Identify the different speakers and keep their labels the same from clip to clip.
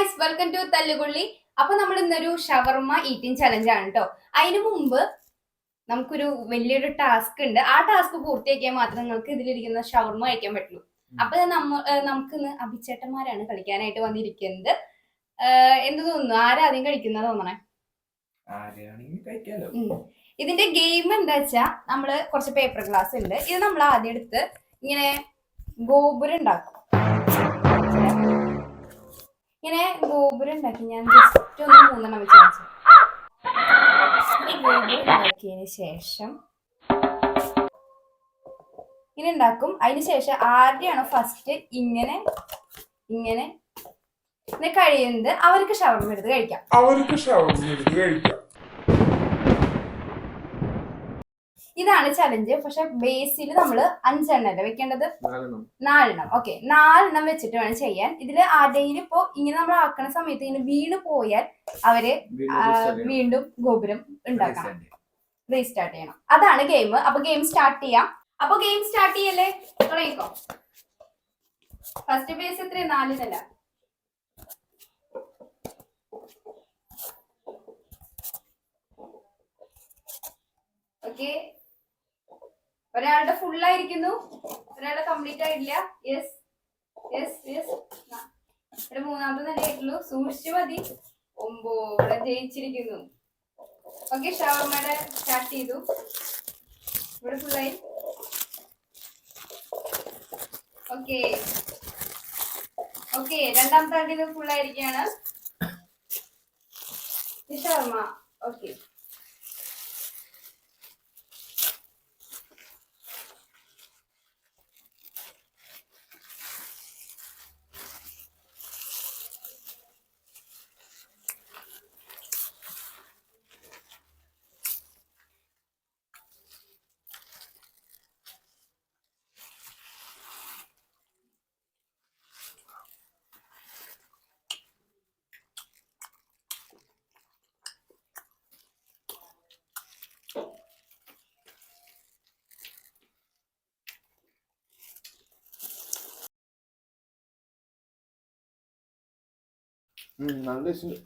Speaker 1: Guys, welcome to തല്ലുകൊള്ളി. അപ്പൊ നമ്മൾ ഇന്നൊരു ഷവർമ ഈറ്റിംഗ് ചലഞ്ച് ആണ് കേട്ടോ. അതിനു മുമ്പ് നമുക്കൊരു വലിയൊരു ടാസ്ക് ഉണ്ട്. ആ ടാസ്ക് പൂർത്തിയാക്കിയാൽ മാത്രമേ നിങ്ങൾക്ക് ഇതിലിരിക്കുന്ന ഷവർമ കഴിക്കാൻ പറ്റുള്ളൂ. അപ്പൊ നമുക്കിന്ന് അഭിച്ചേട്ടന്മാരാണ് കളിക്കാനായിട്ട് വന്നിരിക്കുന്നത്. എന്ത് തോന്നുന്നു? ആരാ ആദ്യം കഴിക്കുന്ന തോന്നണേ? ഇതിന്റെ ഗെയിം എന്താ വെച്ചാ, നമ്മള് കുറച്ച് പേപ്പർ ഗ്ലാസ് ഉണ്ട്. ഇത് നമ്മൾ ആദ്യം എടുത്ത് ഇങ്ങനെ ഗോപുരം ഉണ്ടാക്കും. ഇങ്ങനെ ഗോപുരം ഉണ്ടാക്കി ഞാൻ ജസ്റ്റ് ഒന്ന് 3 വെച്ച് കാണിച്ചു. ഗോപുരം ഉണ്ടാക്കിയതിന് ശേഷം ഇങ്ങനെ ഉണ്ടാക്കും. അതിന് ശേഷം ആരുടെയാണോ ഫസ്റ്റ് ഇങ്ങനെ ഇങ്ങനെ കഴിയുന്നത് അവർക്ക് ഷവർമ എടുത്ത് കഴിക്കാം. ഇതാണ് ചലഞ്ച്. പക്ഷെ ബേസിൽ നമ്മള് 5 എണ്ണല്ലേ വെക്കേണ്ടത്, 4 എണ്ണം. ഓക്കെ, 4 എണ്ണം വെച്ചിട്ട് വേണം ചെയ്യാൻ. ഇതില് ആരുടെയും ഇപ്പൊ ഇങ്ങനെ നമ്മൾ ആക്കണ സമയത്ത് ഇങ്ങനെ വീണ് പോയാൽ അവര് വീണ്ടും ഗോപുരം ഉണ്ടാക്കണം, റീസ്റ്റാർട്ട് ചെയ്യണം. അതാണ് ഗെയിം. അപ്പൊ ഗെയിം സ്റ്റാർട്ട് ചെയ്യാം. അപ്പൊ ഗെയിം സ്റ്റാർട്ട് ചെയ്യല്ലേ? തുടങ്ങിക്കോ. ഫസ്റ്റ് ബേസ് എത്ര? 4 ഓക്കെ. ഒരാളുടെ ഫുൾ ആയിരിക്കുന്നു, ഒരാളുടെ കംപ്ലീറ്റ് ആയിട്ടില്ല. Yes yes yes. ഇവിടെ 3ാമത്തെ തന്നെ ആയിട്ടുള്ളൂ. സൂക്ഷിച്ചു മതി. 9 ഇവിടെ ജയിച്ചിരിക്കുന്നു. ഓക്കെ, ഷവർമയുടെ സ്റ്റാർട്ട് ചെയ്തു. ഇവിടെ ഫുള്ളായി. ഓക്കെ ഓക്കെ, 2ാമത്തെ ആണ്ടിന് ഫുള്ളായിരിക്കുകയാണ് ഷവർമ. ഓക്കെ,
Speaker 2: നല്ല ടേസ്റ്റ്.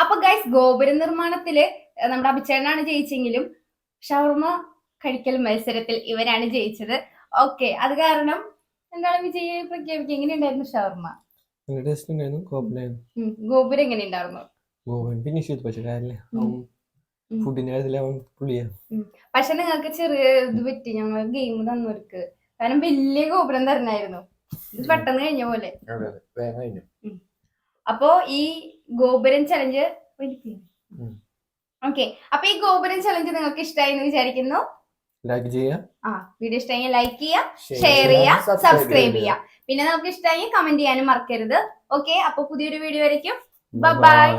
Speaker 1: അപ്പൊ ഗൈസ്, ഗോപുര നിർമ്മാണത്തില് നമ്മുടെ അഭിച്ചേട്ടനാണ് ജയിച്ചെങ്കിലും ഷവർമ കഴിക്കൽ മത്സരത്തിൽ ഇവരാണ് ജയിച്ചത്. ഓക്കെ, അത് കാരണം എന്താണ് വിജയം പ്രഖ്യാപിക്കുക? എങ്ങനെയുണ്ടായിരുന്നു ഷവർമ? ഗോപുരം എങ്ങനെ ഉണ്ടായിരുന്നു? പക്ഷെ നിങ്ങൾക്ക് ചെറിയ ഇത് പറ്റി, ഞങ്ങൾ ഗെയിം തന്നവർക്ക്. കാരണം വലിയ ഗോപുരം തരണായിരുന്നു. ഇത് പെട്ടെന്ന് കഴിഞ്ഞ പോലെ. അപ്പോ ഈ ഗോപുരം ചലഞ്ച് ഓക്കെ. അപ്പൊ ഈ ഗോപുരം ചലഞ്ച് നിങ്ങൾക്ക് ഇഷ്ടമായി എന്ന് വിചാരിക്കുന്നു. വീഡിയോ ഇഷ്ടമായി ലൈക്ക് ചെയ്യുക, ഷെയർ ചെയ്യുക, സബ്സ്ക്രൈബ് ചെയ്യുക. പിന്നെ നമുക്ക് ഇഷ്ടമായി കമന്റ് ചെയ്യാനും മറക്കരുത്. ഓക്കെ, അപ്പൊ പുതിയൊരു വീഡിയോ വരയ്ക്കും. ബൈ.